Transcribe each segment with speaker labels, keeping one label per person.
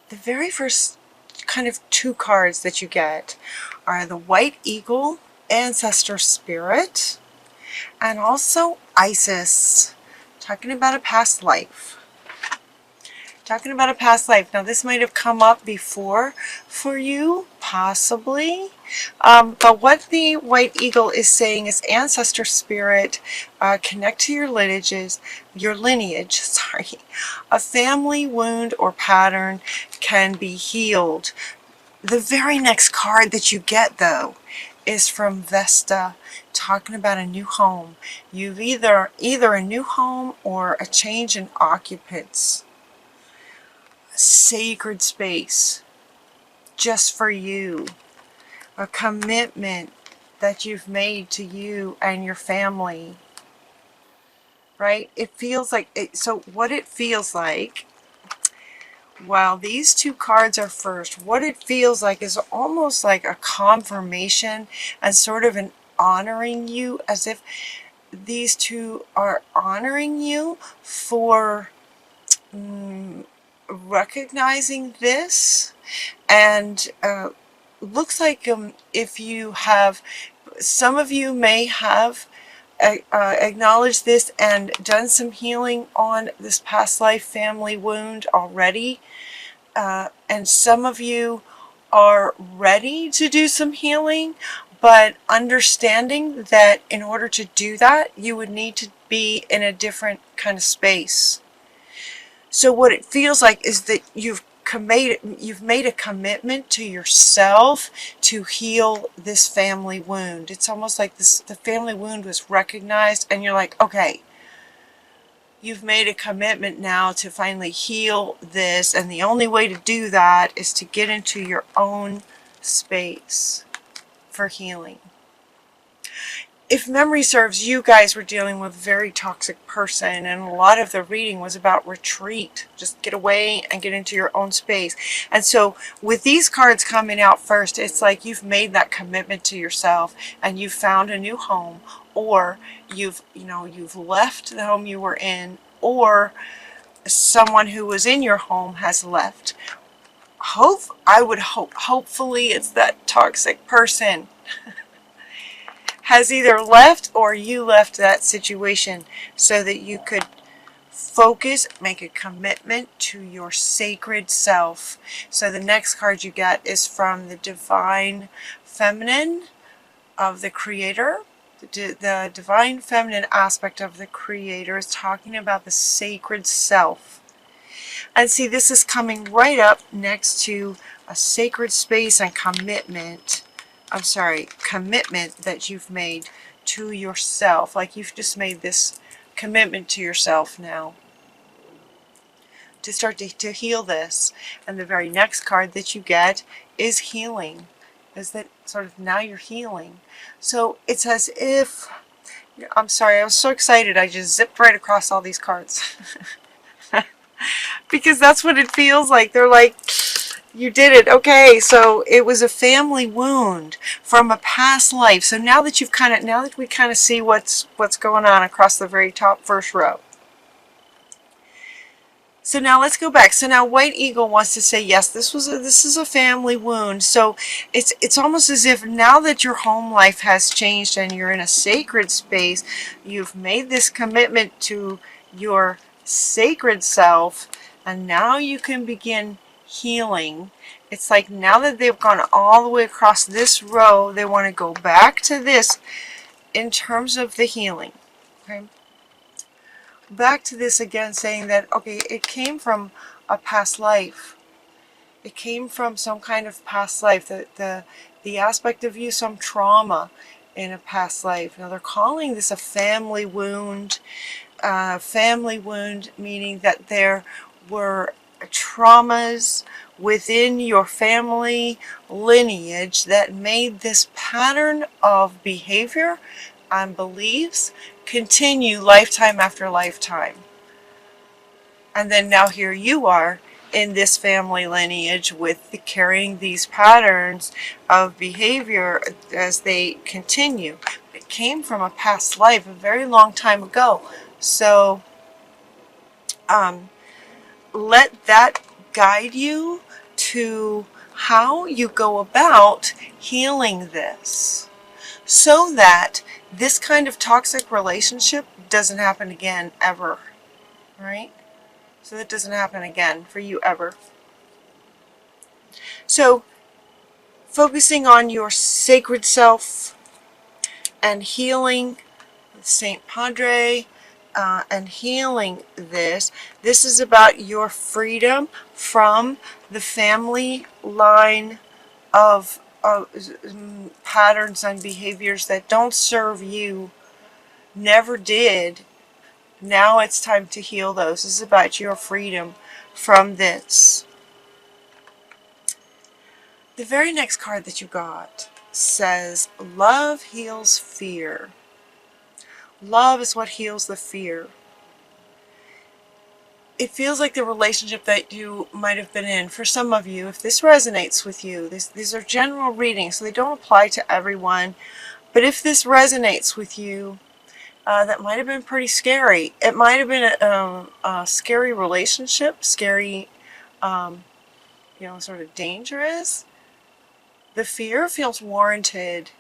Speaker 1: the very first kind of two cards that you get are the White Eagle, Ancestor Spirit, and also Isis, talking about a past life. Talking about a past life. Now, this might have come up before for you, possibly. But what the White Eagle is saying is ancestor spirit, connect to your lineage, sorry. A family wound or pattern can be healed. The very next card that you get, though, is from Vesta, talking about a new home. You've either a new home or a change in occupants. Sacred space just for you, a commitment that you've made to you and your family, right? It feels like it. So what it feels like, while these two cards are first, what it feels like is almost like a confirmation and sort of an honoring you, as if these two are honoring you for recognizing this. And looks like if you have, some of you may have acknowledged this and done some healing on this past life family wound already, and some of you are ready to do some healing, but understanding that in order to do that you would need to be in a different kind of space. So what it feels like is that you've made a commitment to yourself to heal this family wound. It's almost like the family wound was recognized and you're like, okay, you've made a commitment now to finally heal this, and the only way to do that is to get into your own space for healing. If memory serves, you guys were dealing with a very toxic person, and a lot of the reading was about retreat. Just get away and get into your own space. And so with these cards coming out first, it's like you've made that commitment to yourself and you've found a new home, or you've left the home you were in, or someone who was in your home has left. Hopefully it's that toxic person has either left or you left that situation so that you could focus, make a commitment to your sacred self. So the next card you get is from the Divine Feminine of the Creator. The Divine Feminine aspect of the Creator is talking about the sacred self. And see, this is coming right up next to a sacred space and commitment that you've made to yourself. Like you've just made this commitment to yourself now to start to heal this. And the very next card that you get is healing. Is that sort of now you're healing. So it's as if, I'm sorry, I was so excited I just zipped right across all these cards. Because that's what it feels like. They're like, you did it. Okay, so it was a family wound from a past life. So now that we kind of see what's going on across the very top first row. So now let's go back. So now White Eagle wants to say, yes, this is a family wound. So it's almost as if now that your home life has changed and you're in a sacred space, you've made this commitment to your sacred self, and now you can begin healing. It's like now that they've gone all the way across this row, they want to go back to this in terms of the healing. Okay, back to this again, saying that, okay, it came from a past life. It came from some kind of past life, the aspect of you, some trauma in a past life. Now they're calling this a family wound. Family wound meaning that there were traumas within your family lineage that made this pattern of behavior and beliefs continue lifetime after lifetime. And then now here you are in this family lineage with carrying these patterns of behavior as they continue. It came from a past life a very long time ago. So let that guide you to how you go about healing this, so that this kind of toxic relationship doesn't happen again ever, right? So that doesn't happen again for you ever. So focusing on your sacred self and healing Saint Padre, and healing this. This is about your freedom from the family line of patterns and behaviors that don't serve you, never did. Now it's time to heal those. This is about your freedom from this. The very next card that you got says, love heals fear. Love is what heals the fear. It feels like the relationship that you might have been in, for some of you, if this resonates with you, these are general readings, so they don't apply to everyone, but if this resonates with you, that might have been pretty scary. It might have been a scary relationship, scary, sort of dangerous. The fear feels warranted.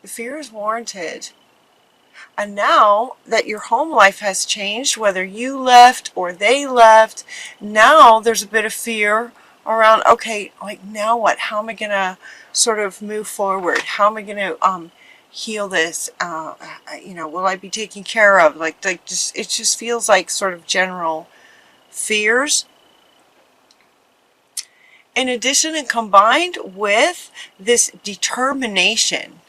Speaker 1: The fear is warranted. And now that your home life has changed, whether you left or they left, now there's a bit of fear around, okay, like now what? How am I going to sort of move forward? How am I going to heal this? Will I be taken care of? It just feels like sort of general fears. In addition, and combined with this determination,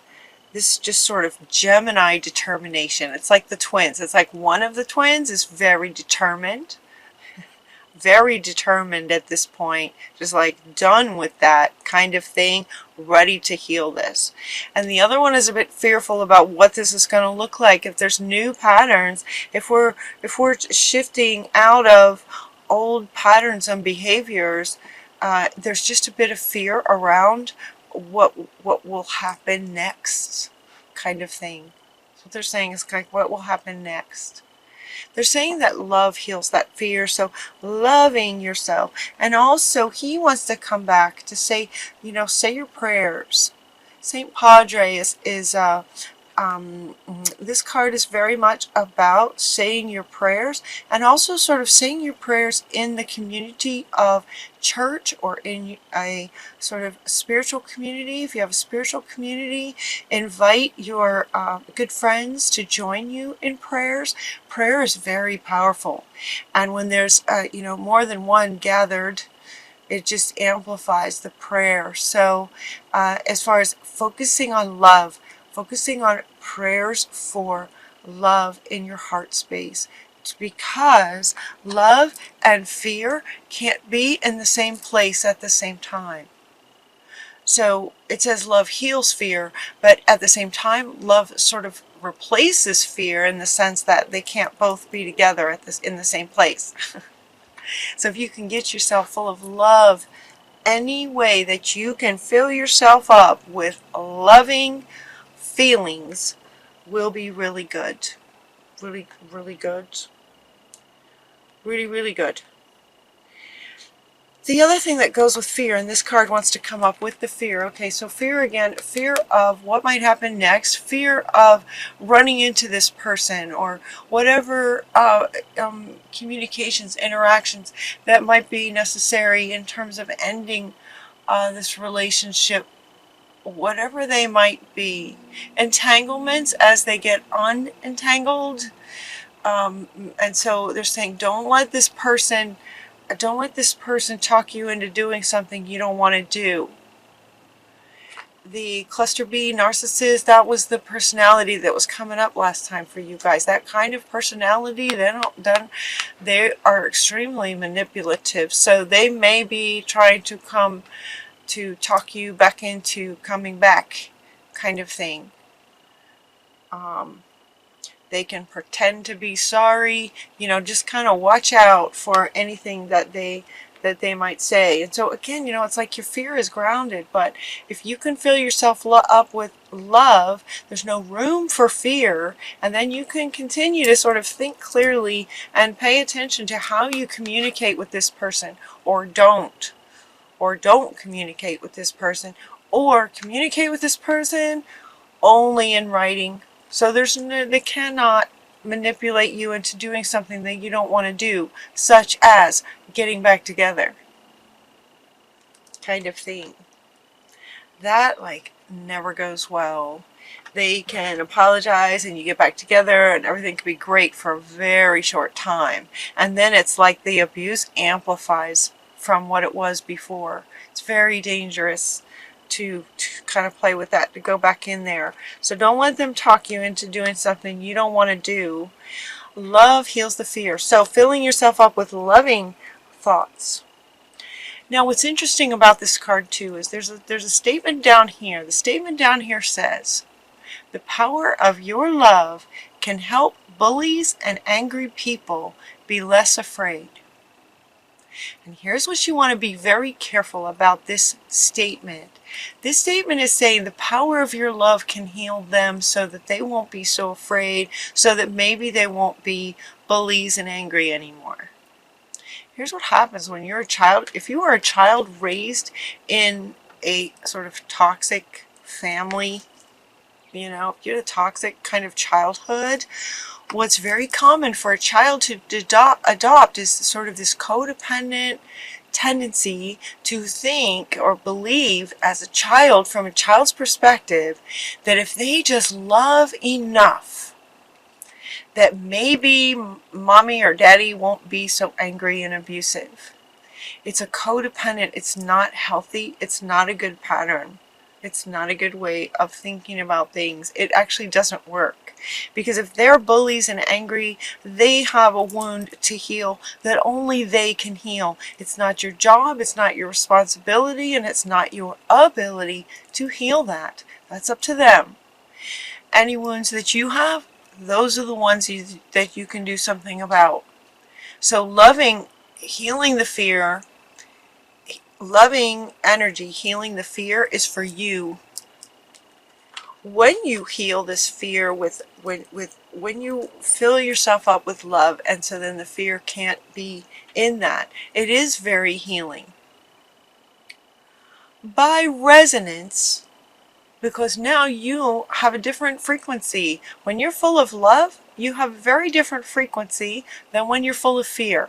Speaker 1: this just sort of Gemini determination. It's like the twins. It's like one of the twins is very determined at this point, just like done with that kind of thing, ready to heal this. And the other one is a bit fearful about what this is going to look like, if there's new patterns, if we're shifting out of old patterns and behaviors. There's just a bit of fear around what will happen next, kind of thing. So what they're saying is like, what will happen next? They're saying that love heals that fear, so loving yourself. And also, he wants to come back to say, say your prayers. Saint Padre is this card is very much about saying your prayers, and also sort of saying your prayers in the community of church, or in a sort of spiritual community. If you have a spiritual community, invite your good friends to join you in prayers. Prayer is very powerful, and when there's more than one gathered, it just amplifies the prayer. So as far as focusing on love, focusing on prayers for love in your heart space, because love and fear can't be in the same place at the same time. So it says love heals fear, but at the same time, love sort of replaces fear, in the sense that they can't both be together in the same place. So if you can get yourself full of love, any way that you can fill yourself up with loving feelings will be really good. Really, really good. Really, really good. The other thing that goes with fear, and this card wants to come up with the fear. Okay, so fear again, fear of what might happen next, fear of running into this person, or whatever communications, interactions that might be necessary in terms of ending this relationship, whatever they might be. Entanglements as they get unentangled. And so they're saying, don't let this person talk you into doing something you don't want to do. The cluster B narcissist, that was the personality that was coming up last time for you guys. That kind of personality, they are extremely manipulative. So they may be trying to come to talk you back into coming back, kind of thing. They can pretend to be sorry, just kind of watch out for anything that they that they might say. And so again, you know, it's like your fear is grounded, but if you can fill yourself up with love, there's no room for fear, and then you can continue to sort of think clearly and pay attention to how you communicate with this person, or don't communicate with this person, or communicate with this person only in writing. So they cannot manipulate you into doing something that you don't want to do, such as getting back together, kind of thing. That like never goes well. They can apologize and you get back together and everything can be great for a very short time, and then it's like the abuse amplifies from what it was before. It's very dangerous to kind of play with that, to go back in there. So don't let them talk you into doing something you don't want to do. Love heals the fear. So filling yourself up with loving thoughts. Now what's interesting about this card too is there's a statement down here. The statement down here says, the power of your love can help bullies and angry people be less afraid. And here's what you want to be very careful about this statement. This statement is saying the power of your love can heal them so that they won't be so afraid, so that maybe they won't be bullies and angry anymore. Here's what happens when you're a child. If you are a child raised in a sort of toxic family, you know, if you had a toxic kind of childhood, what's very common for a child to adopt is sort of this codependent tendency to think or believe as a child, from a child's perspective, that if they just love enough, that maybe mommy or daddy won't be so angry and abusive. It's a codependent, it's not healthy, it's not a good pattern. It's not a good way of thinking about things. It actually doesn't work. Because if they're bullies and angry, they have a wound to heal that only they can heal. It's not your job, it's not your responsibility, and it's not your ability to heal that. That's up to them. Any wounds that you have, those are the ones that you can do something about. So healing the fear, loving energy, healing the fear is for you. When you heal this fear when you fill yourself up with love, and so then the fear can't be in that, it is very healing. By resonance, because now you have a different frequency. When you're full of love, you have a very different frequency than when you're full of fear.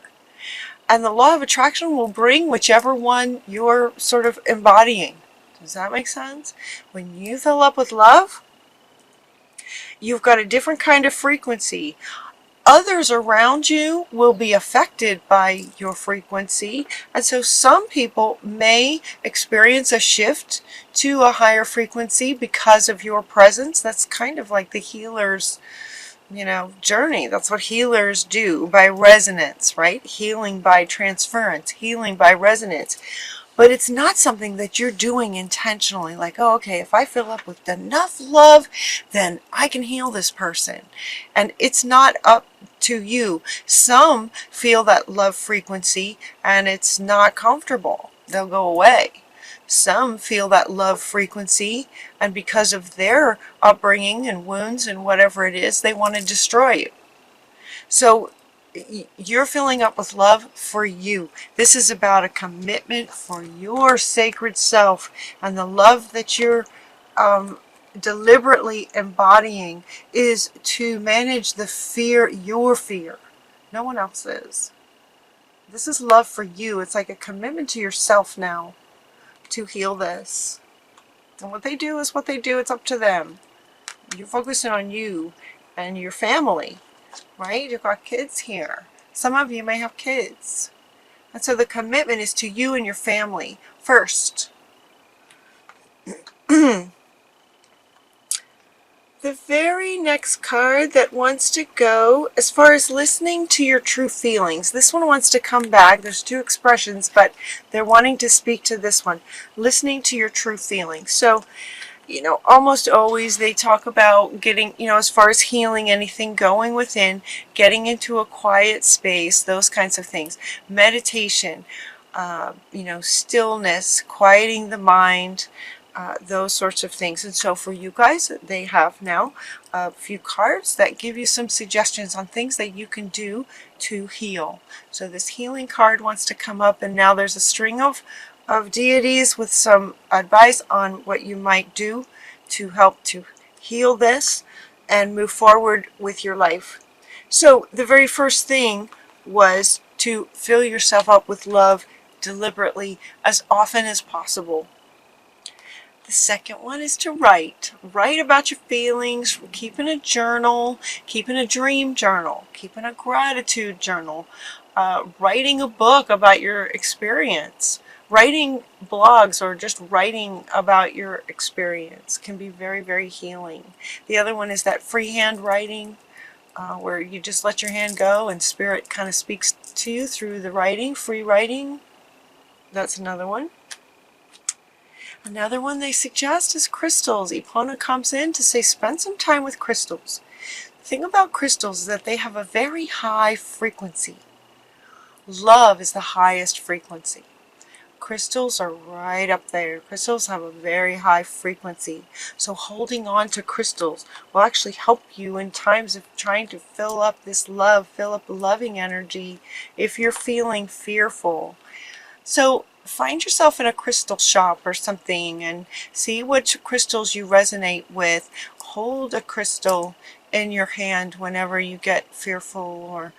Speaker 1: And the law of attraction will bring whichever one you're sort of embodying. Does that make sense? When you fill up with love, you've got a different kind of frequency. Others around you will be affected by your frequency. And so some people may experience a shift to a higher frequency because of your presence. That's kind of like the healer's journey. That's what healers do, by resonance, right? Healing by transference, healing by resonance. But it's not something that you're doing intentionally, like, oh, okay, if I fill up with enough love, then I can heal this person. And it's not up to you. Some feel that love frequency and it's not comfortable. They'll go away. Some feel that love frequency, and because of their upbringing and wounds and whatever it is, they want to destroy you. So you're filling up with love for you. This is about a commitment for your sacred self, and the love that you're deliberately embodying is to manage the fear, your fear. No one else's. This is love for you. It's like a commitment to yourself now to heal this. And what they do is what they do. It's up to them. You're focusing on you and your family, right? You've got kids here. Some of you may have kids. And so the commitment is to you and your family first. The very next card that wants to go, as far as listening to your true feelings, this one wants to come back. There's two expressions, but they're wanting to speak to this one. Listening to your true feelings. So, almost always they talk about getting, as far as healing anything, going within, getting into a quiet space, those kinds of things. Meditation. you know, stillness, quieting the mind, those sorts of things. And so for you guys, they have now a few cards that give you some suggestions on things that you can do to heal. So this healing card wants to come up, and now there's a string of deities with some advice on what you might do to help to heal this and move forward with your life. So the very first thing was to fill yourself up with love deliberately as often as possible. The second one is to write. Write about your feelings, keeping a journal, keeping a dream journal, keeping a gratitude journal, writing a book about your experience. Writing blogs or just writing about your experience can be very, very healing. The other one is that freehand writing, where you just let your hand go and spirit kind of speaks to you through the writing, free writing. That's another one. Another one they suggest is crystals. Ipona comes in to say spend some time with crystals. The thing about crystals is that they have a very high frequency. Love is the highest frequency. Crystals are right up there. Crystals have a very high frequency. So holding on to crystals will actually help you in times of trying to fill up this love, fill up the loving energy if you're feeling fearful. So find yourself in a crystal shop or something and see which crystals you resonate with. Hold a crystal in your hand whenever you get fearful or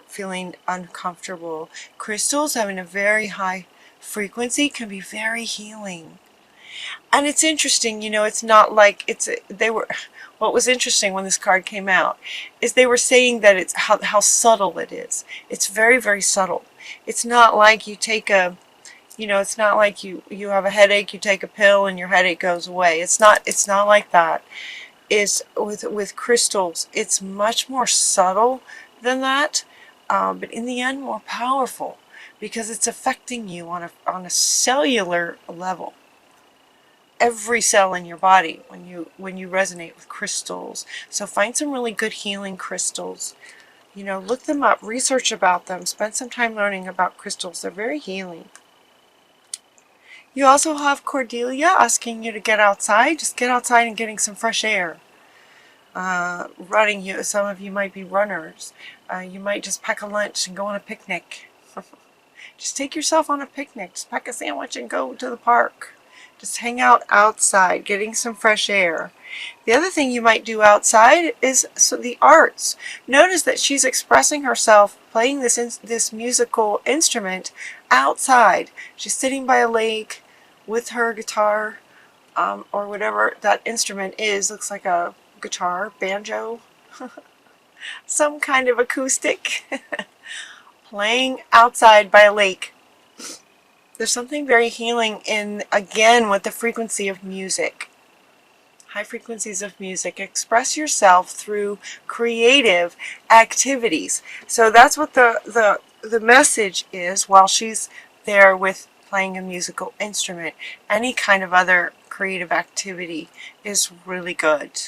Speaker 1: feeling uncomfortable. Crystals having a very high frequency can be very healing. And it's interesting, you know, it's not like what was interesting when this card came out is they were saying that it's how subtle it is. It's very, very subtle. It's not like you take it's not like you have a headache, you take a pill and your headache goes away. It's not like that. Is with crystals, it's much more subtle than that, but in the end more powerful because it's affecting you on a cellular level. Every cell in your body when you resonate with crystals. So find some really good healing crystals. You know, look them up, research about them, spend some time learning about crystals. They're very healing. You also have Cordelia asking you to get outside. Just get outside and getting some fresh air. Running, some of you might be runners. You might just pack a lunch and go on a picnic. Just take yourself on a picnic. Just pack a sandwich and go to the park. Just hang out outside, getting some fresh air. The other thing you might do outside is the arts. Notice that she's expressing herself playing this musical instrument outside. She's sitting by a lake with her guitar or whatever that instrument is. Looks like a guitar, banjo, some kind of acoustic. Playing outside by a lake. There's something very healing again, with the frequency of music. High frequencies of music. Express yourself through creative activities. So that's what the message is while she's there with playing a musical instrument. Any kind of other creative activity is really good.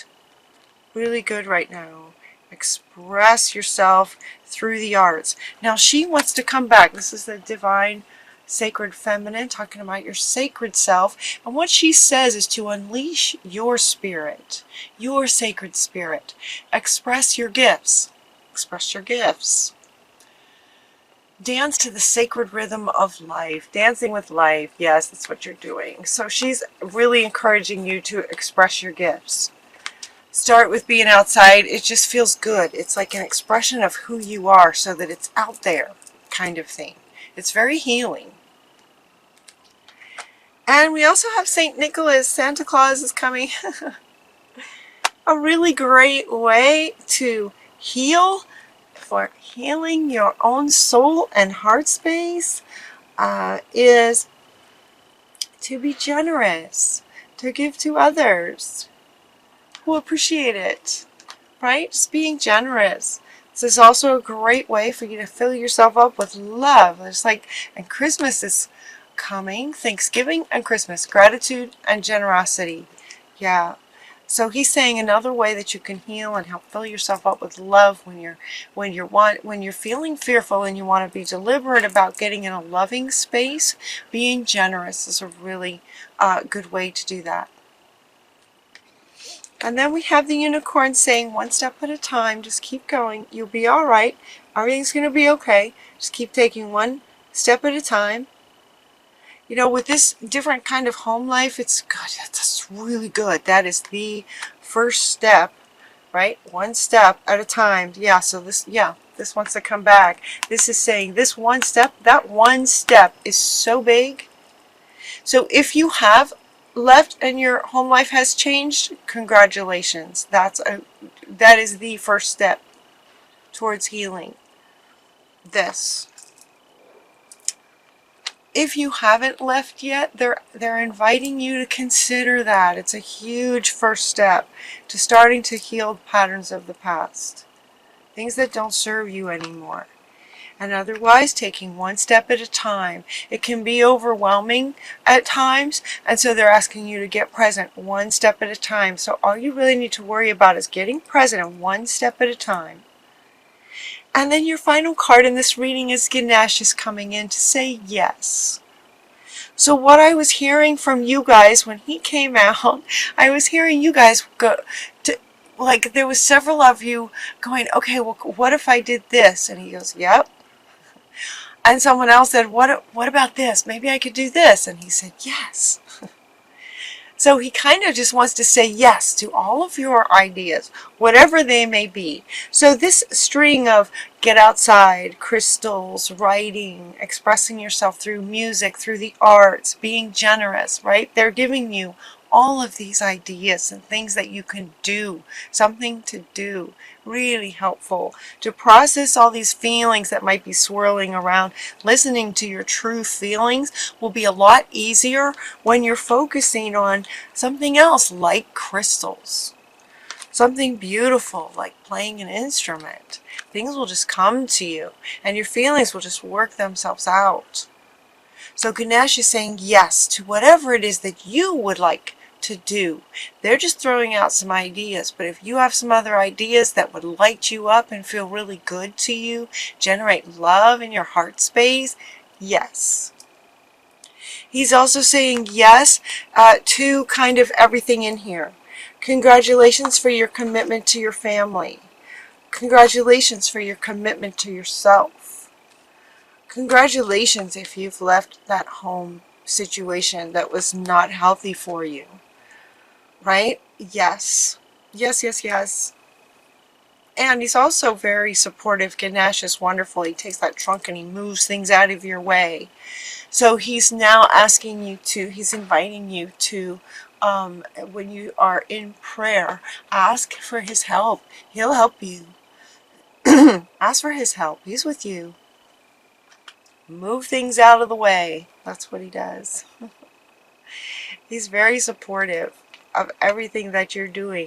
Speaker 1: Really good right now. Express yourself through the arts. Now she wants to come back. This is the divine sacred feminine, talking about your sacred self. And what she says is to unleash your spirit, your sacred spirit. Express your gifts. Express your gifts. Dance to the sacred rhythm of life. Dancing with life. Yes, that's what you're doing. So she's really encouraging you to express your gifts. Start with being outside. It just feels good. It's like an expression of who you are so that it's out there kind of thing. It's very healing. And we also have St. Nicholas. Santa Claus is coming. A really great way to heal, for healing your own soul and heart space, is to be generous, to give to others who appreciate it, right? Just being generous. This is also a great way for you to fill yourself up with love. It's like, and Christmas is coming, Thanksgiving and Christmas, gratitude and generosity. Yeah, So he's saying another way that you can heal and help fill yourself up with love when you're feeling fearful and you want to be deliberate about getting in a loving space. Being generous is a really good way to do that. And then we have the unicorn saying, one step at a time, just keep going. You'll be all right. Everything's going to be okay. Just keep taking one step at a time. You know, with this different kind of home life, it's good. That's really good. That is the first step, right? One step at a time. Yeah, so this wants to come back. This is saying this one step, that one step is so big. So if you have left and your home life has changed, congratulations. That is the first step towards healing this. If you haven't left yet, they're inviting you to consider that. It's a huge first step to starting to heal patterns of the past. Things that don't serve you anymore. And otherwise, taking one step at a time. It can be overwhelming at times, and so they're asking you to get present one step at a time. So all you really need to worry about is getting present one step at a time. And then your final card in this reading is Ganesh is coming in to say yes. So what I was hearing from you guys when he came out, I was hearing you guys go to, like, there was several of you going, okay, well, what if I did this? And he goes, yep. And someone else said, what about this? Maybe I could do this. And he said, yes. So he kind of just wants to say yes to all of your ideas, whatever they may be. So this string of get outside, crystals, writing, expressing yourself through music, through the arts, being generous, right? They're giving you all of these ideas and things that you can do, something to do. Really helpful to process all these feelings that might be swirling around. Listening to your true feelings will be a lot easier when you're focusing on something else like crystals. Something beautiful like playing an instrument. Things will just come to you and your feelings will just work themselves out. So Ganesh is saying yes to whatever it is that you would like to do. They're just throwing out some ideas, but if you have some other ideas that would light you up and feel really good to you, generate love in your heart space, yes. He's also saying yes to kind of everything in here. Congratulations for your commitment to your family. Congratulations for your commitment to yourself. Congratulations if you've left that home situation that was not healthy for you. Right? Yes. Yes, yes, yes. And he's also very supportive. Ganesh is wonderful. He takes that trunk and he moves things out of your way. So he's now asking you to, he's inviting you to, when you are in prayer, ask for his help. He'll help you. Ask for his help. He's with you. Move things out of the way. That's what he does. He's very supportive of everything that you're doing.